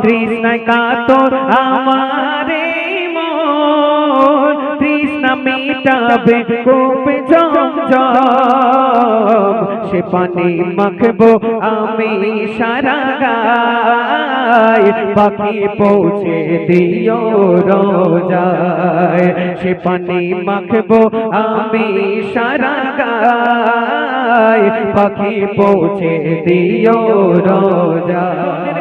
তৃষ্ণায় কাতর আমারে মন তৃষ্ণা মিটাবে কূপে জমজম সে পানি মাখবো আমি সারা গায় পাখি পৌঁছে দিও রোজায় সে পানি মাখবো আমি সারা গায় পাখি পৌঁছে দিও রোজায়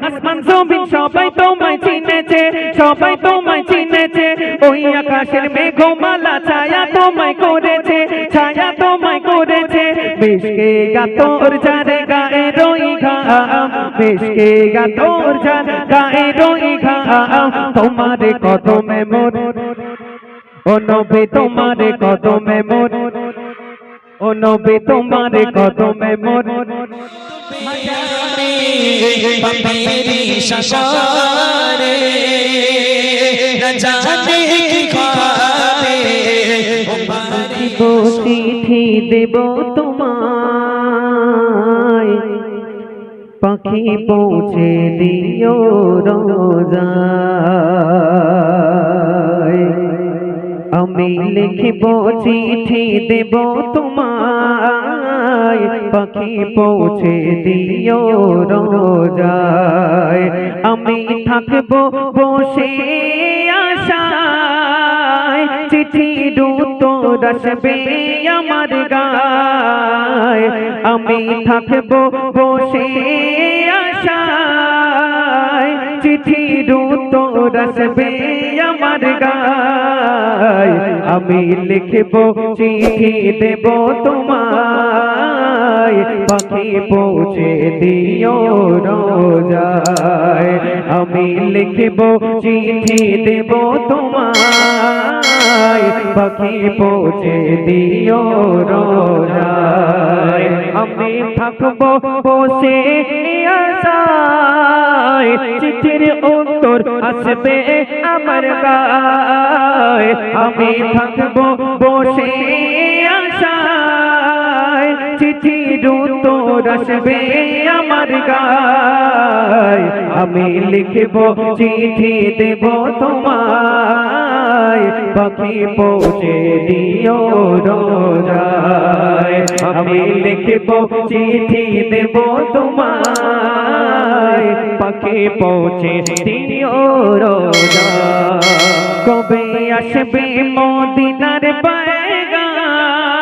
আসমান জমিন সবাই তোমায় চিনেছে সবাই তোমায় চিনেছে ওই আকাশের মেঘমালা ছায়া তোমায় করেছে ছায়া তোমায় করেছে বেশকে গা তোর যার গায়ে রই ঘাম বেশকে গা তোর যার গায়ে রই ঘাম তোমারে কদমে মোর ও নবী তোমারে কদমে মোর ও নবী তোমারে কদমে মোর मेरी शशारे न जाने की ख्वाबे চিঠি দেব তোমায় পাখি পৌঁছে দিও রোজায় আমি লিখব চিঠি দেব তোমায় পাখি পৌঁছে দিও রোজায় আমি থাকবো বসে আশায় চিঠির উত্তর আসবে আমার গায় আমি থাকবো বসে আশায় চিঠির উত্তর আসবে আমার গায় আমি লিখব চিঠি দেব তোমায় পাখি পৌঁছে দিও রোজায় আমি লিখব চিঠি দেব তোমায় পাখি পৌঁছে দিও রোজায় আমি থাকবো বসে আশায় চিঠির উত্তর আসবে আমার গায় আমি থাকবো বসে আশায় চিঠির উত্তর আসবে আমার গায় আমি লিখব চিঠি দেব তোমায় পাখি পৌঁছে দিও রোজায় আমি লিখব চিঠি দেব তোমায় পাখি পৌঁছে দিও রোজায় কবে আসবে মদিনার পয়গাম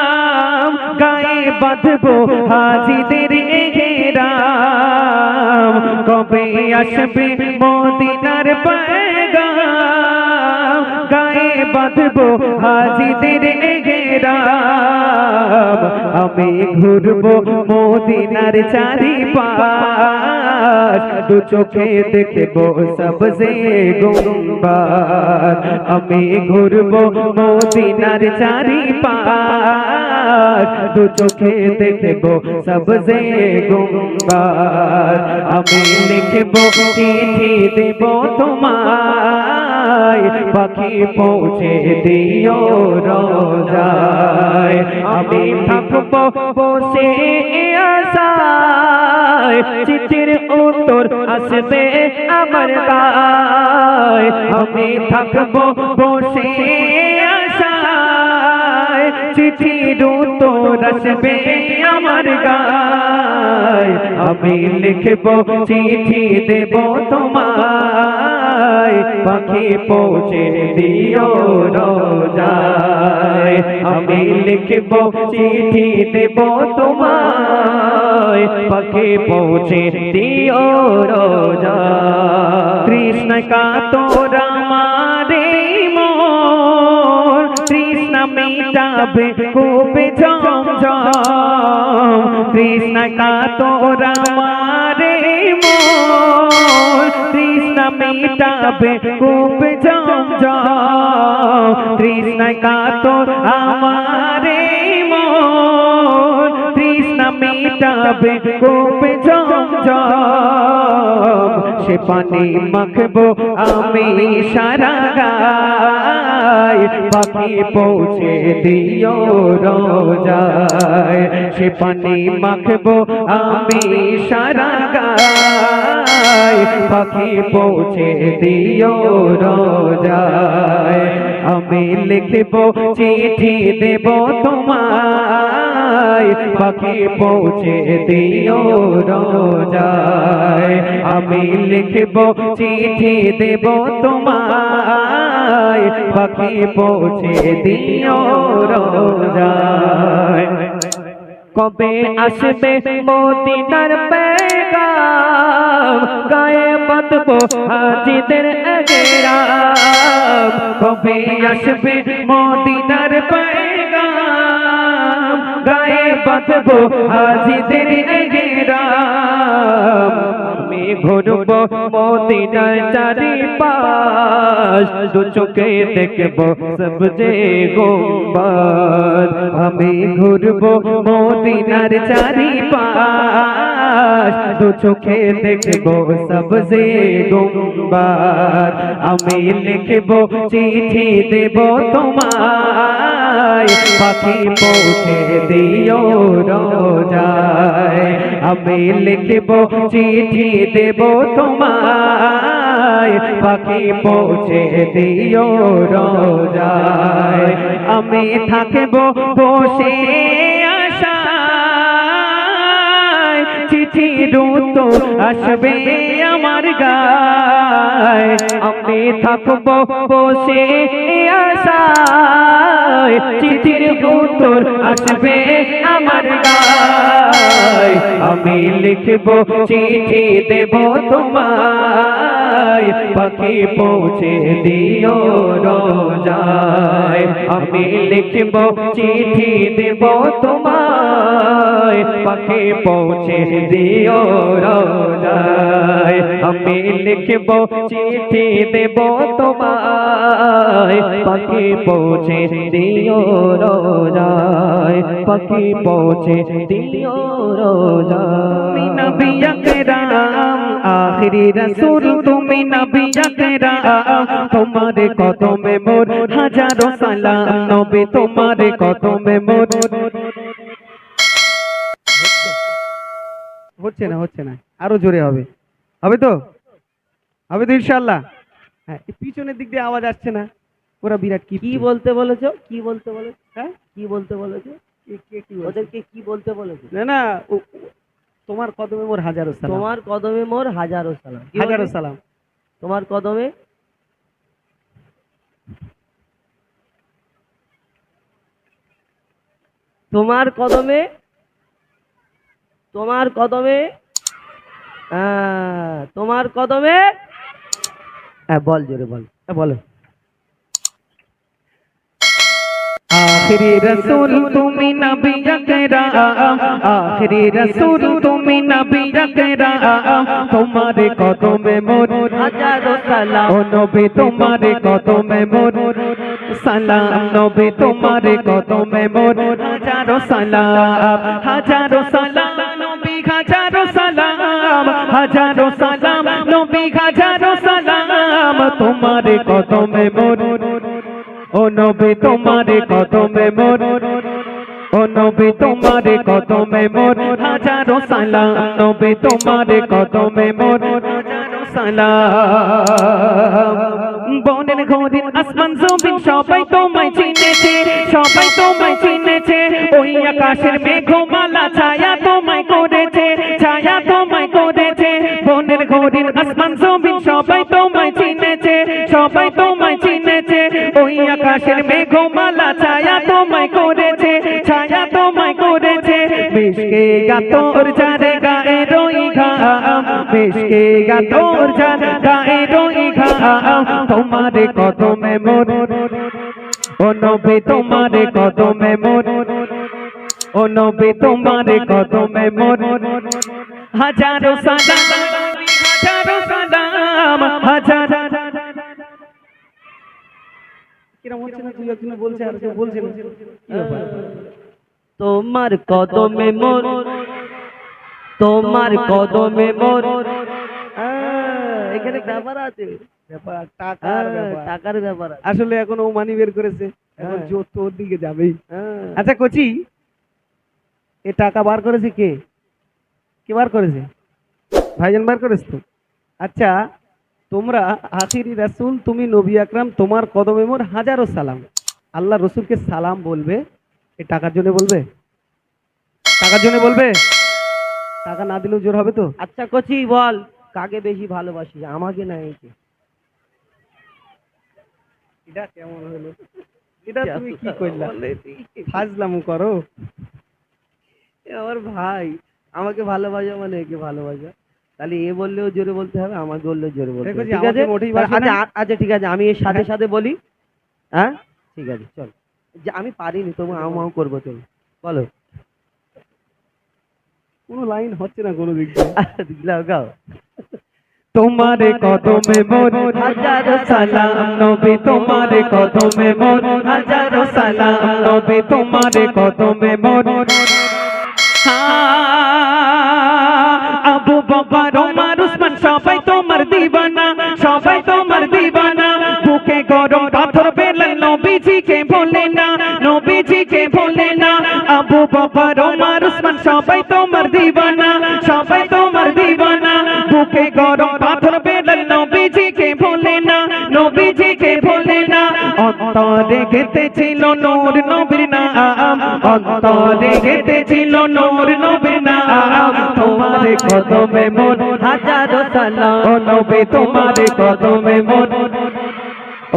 গায়ে বাঁধবো হাজিদের এহরাম কবে আসবে মদিনার পয়গাম গায়ে বাঁধবো হাজিদের এহরাম আমি ঘুরবো মদিনার চারিপাশ দু চোখে দেখবো সবজে গুম্বাদ আমি ঘুরবো মদিনার চারিপাশ দু চোখে দেখবো সবজে গুম্বাদ আমি লিখবো চিঠি দেব তোমায় পাখি পৌঁছে দিও রোজায় আমি থাকবো বসে আশায় চিঠির উত্তর আসবে আমার গায় আমি থাকবো বসে আশায় চিঠির উত্তর আসবে আমার গায় আমি লিখবো চিঠি দেব তোমায় পাখি পৌঁছে দিও রোজায় আমি লিখবো চিঠি দেব তোমায় পাখি পৌঁছে দিও রোজায় তৃষ্ণা কাতর আমারে মন তৃষ্ণা মিটাবে কূপে জমজম তৃষ্ণা কাতর আমারে মন তৃষ্ণা মিটাবে কূপে জমজম তৃষ্ণা কাতর আমারে মন তৃষ্ণা মিটাবে কোপে জমজম সে পানি মাখবো আমি সারা গায় পাখি পৌঁছে দিও রোজায় সে পানি মাখবো আমি সারা গায় পাখি পৌঁছে দিও রোজায় আমি লিখবো চিঠি দেব তোমায় পাখি পৌঁছে দিও রোজায় আমি লিখবো চিঠি দেব তোমায় পাখি পৌঁছে দিও রোজায় কবে আসবে মদিনার পেগাম গায়ে বাঁধবো হাজিদের এগরাম কবে আসবে মদিনার পেগাম গায়ে বাঁধবো হাজিদের এগরাম আমি ঘুরবো মদিনার চারিপাশ দু চোখে দেখবো সবজে গুম্বাদ আমি ঘুরবো মদিনার চারিপাশ দু চোখে দেখবো সবজে গুম্বাদ আমি লিখবো চিঠি দেব তোমায় পাখি পৌঁছে দিও রোজায় আমি লিখবো চিঠি দেব তোমায় পাখি পৌঁছে দিও রোজায় আমি থাকবো বসে আশায় চিঠির উত্তর আসবে আমার গায় আমি থাকবো বসে আশায় চিঠির উত্তর আসবে আমার গায় আমি লিখবো চিঠি দেব তোমায় পাখি পৌঁছে দিও রোজায় আমি লিখবো চিঠি দেব তোমায় পাখি পৌঁছে দিও রোজায় আমি লিখবো চিঠি দেব তোমায় পাখি পৌঁছে দিও রোজায় পাখি পৌঁছে দিও রোজায় নবী আকরাম আখিরি রাসূল তুমি নবী আকরাম তোমার কদমে মোর হাজারো সালাম নবী তোমার কদমে মোর হচ্ছে না আরো জোরে হবে তো ইনশাআল্লাহ হ্যাঁ পিছনের দিক দিয়ে আওয়াজ আসছে না পুরো বিরাট কি বলতে বলেছো হ্যাঁ কি বলতে বলেছো ওদেরকে কি বলতে বলেছো না তোমার কদমে মোর হাজারো সালাম তোমার কদমে মোর হাজারো সালাম তোমার কদমে তোমার কদমে হ্যাঁ বল জোরে বল বলো आखिरी रसूल तुम्हें नबी আকরাম आखिरी रसूल तुम्हें नबी আকরাম तुम्हारे कदमे मोर হাজারো সালাম ओ नबी तुम्हारे कदमे मोर सलाम नबी तुम्हारे कदमे मोर हजारों सलाम नबी हजारों सलाम नबी हजारों सलाम तुम्हारे कदमे मोर ओ नबी तुम्हारे कदमे मोर ओ नबी तुम्हारे कदमे मोर हजारों सलाम नबी तुम्हारे कदमे मोर हजारों सलाम বনের ঘরের আসমান জমিন সবাই তোমায় চিনেছে ওই আকাশের মেঘমালা ছায়া তোমায় করেছে বনের ঘরের আসমান জমিন সবাই তোমায় চিনেছে ওই আকাশের মেঘমালা ছায়া তোমায় করেছে মিশকে গা তোর যারে গায়ে রই ঘাম মিশকে গা তোর যারে গায়ে রই ঘাম তোমারে কদমে মোর ও নবী তোমারে কদমে মোর ও নবী তোমারে কদমে মোর হাজারো সালাম কিরম হচ্ছে না তুই একজন বলছে আর কেউ বলছে না তোমার কদমে মোর তোমার কদমে মোর এখানে ব্যাপার আছে, ব্যাপার টাকার ব্যাপার। টাকার ব্যাপার আছে। আসলে এখন ও মানি বের করেছে, এখন হ্যাঁ। জোর তোর দিকে যাবেই। আচ্ছা কচি, এ টাকা বার করেছে কে? কে বার করেছে? ভাইজান বার করেছ তো? আচ্ছা, তোমরা আখিরি রাসূল, তুমি নবী আকরাম, তোমার কদমে মোর হাজারো সালাম। আল্লাহ রসুলকে সালাম বলবে, এ টাকার জন্য বলবে? টাকার জন্য বলবে? টাকা না দিলেও জোর হবে তো? আচ্ছা কচি বল, কাকে বেশি ভালোবাসিস, আমাকে না একে? এটা কেমন হলো? এটা তুমি কি করলা? ফাজলামু করো। এ আমার ভাই, আমাকে ভালোবাসা মানে একে ভালোবাসা। তাহলে এ বললেও জোরে বলতে হবে, আমাকে বললেও জোরে বলতে দেখো হবে, যে ঠিক আছে? আমাকে মোটেই বাসে না। আচ্ছা আচ্ছা ঠিক আছে, আমি এর সাথে সাথে বলি। হ্যাঁ ঠিক আছে, চল। যে আমি পারিনি, তবু আউ করবো, চল বলো। কোনো লাইন হচ্ছে না কোনো দিক দিয়ে। দিলাম গাও। তোমার কদমে মোর হাজারো সালাম নবী, তোমার কদমে মোর হাজারো সালাম নবী, তোমার কদমে মোর। আবু বকর ওমর উসমান সবাই তোমার দিবানা, সবাই তোমার দিবানা। বুকে গরম পাথর বেলাল নবীজিকে ভোলে না, নবীজিকে ভোলে না। আবু বকর ওমর উসমান সবাই তোমার দিবানা, সবাই তোমার দিবানা। বুকে গরম পাথর বেলাল নবীজিকে ভোলে না, নবীজিকে ভোলে না। অন্তরে গেঁথেছিল নূর নবীর নাম, অন্তরে গেঁথেছিল নূর নবীর নাম। তোমার কদমে মোর হাজারো সালাম ও নবী, তোমার কদমে মোর,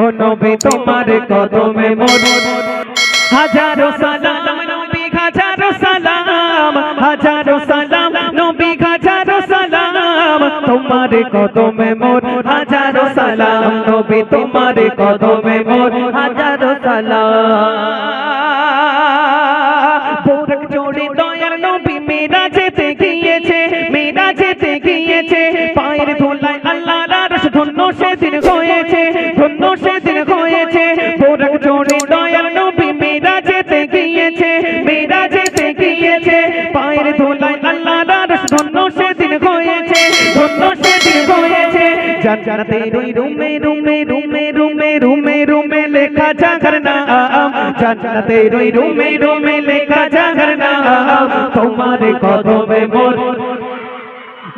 ও নবী তোমার কদমে মোর হাজারো সালাম নবী, হাজারো সালাম, হাজারো সালাম নবী, হাজারো সালাম। তোমার কদমে মোর হাজারো সালাম নবী, তোমার কদমে মোর হাজারো সালাম। বোরক জোড়ে দয়ার নবী মেরা যেতে গিয়েছে, মেরা যেতে গিয়েছে। পায়ের ধুলায় আল্লাহর আরশ ধন্য সেদিন হয়েছে, ধন্য সেদিন হয়েছে। বোরক জোড়ে দয়ার নবী মেরা যেতে গিয়েছে, মেরা যেতে গিয়েছে। পায়ের ধুলায় আল্লাহর আরশ ধন্য সেদিন হয়েছে, ধন্য সেদিন হয়েছে। জান্নাতের ওই রুমে রুমে রুমে রুমে রুমে রুমে লেখা যার নাম, জান্নাতের ওই রুমে রুমে লেখা যার নাম। তোমার কদমে মোর,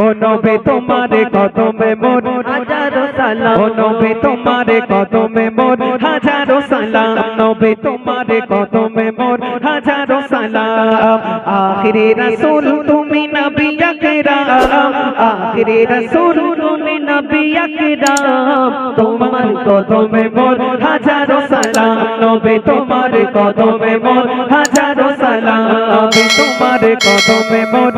ও নবী তোমার কদমে মোর হাজারো সালাম, ও নবী তোমার কদমে মোর হাজারো সালাম। নবী তোমার কদমে মোর হাজারো সালাম। আখিরি রাসূল তুমি নবী আকরাম, আখিরি রাসূল তুমি নবী আকরাম। তোমার কদমে মোর হাজারো সালাম নবী, তোমার কদমে মোর হাজারো সালাম নবী, তোমার কদমে মোর।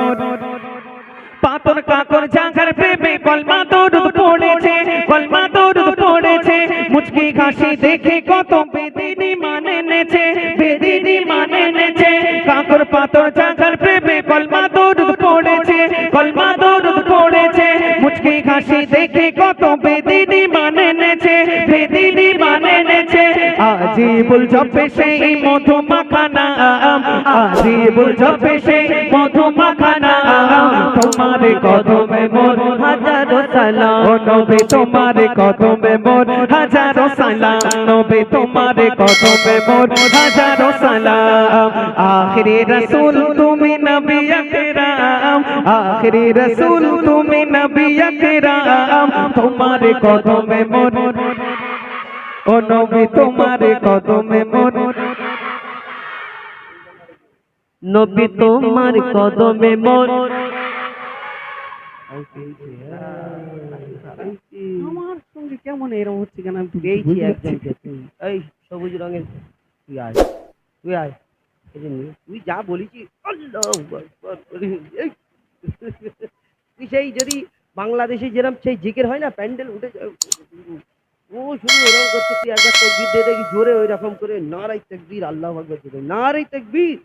পাতর কাকর জাগার প্রেমে কলমা দরুদ পড়েছে, কলমা দরুদ পড়েছে। মুচকি হাসি দেখে কত বেদিনী মানে নেছে, বেদিনী মানে নেছে। কাকর পাতর জাগার প্রেমে কলমা দরুদ পড়েছে, কলমা দরুদ পড়েছে। মুচকি হাসি দেখে কত বেদিনী মানে নেছে, বেদিনী মানে নেছে। আজিবুল জপে সেই মধু মাখা নাম, আজিবুল জপে সেই মধু মাখা নাম। তোমার কদমে মোর হাজারো সালাম, ও নবী তোমার কদমে মোর হাজারো সালাম নবী, তোমার কদমে মোর হাজারো সালাম। আখিরি রাসূল তুমি নবী আকরাম, আখিরি রাসূল তুমি নবী আকরাম। তোমার কদমে মোর, ও নবী তোমার কদমে মোর, নবী তোমার কদমে মোর। আমার সঙ্গে কেমন এরকম হচ্ছে কেন আমি পেয়েছি একজনকে। তুই এই সবুজ রঙের, তুই আয়, তুই আয়। এই যে নে, তুই যা বলেছি আল্লাহু আকবার। এই, তুই সেই যদি বাংলাদেশে যেরকম সেই জিকির হয় না, প্যান্ডেল উঠে যায়, ও শুধু এরকম করছে। তুই একবার তাকবীর দিয়ে দেখি জোরে ওই রকম করে, নারাই তাকবীর, আল্লাহু আকবার করে, নারাই তাকবীর।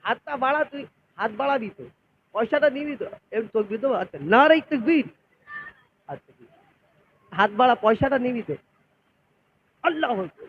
হাতটা বাড়া, তুই হাত বাড়াবি তো, পয়সাটা নিবি তো, এর তাকবীর দেবো। আচ্ছা নারাই তাকবীর, আচ্ছা হাত বাড়া, পয়সাটা নিবি তো, আল্লাহু আকবার।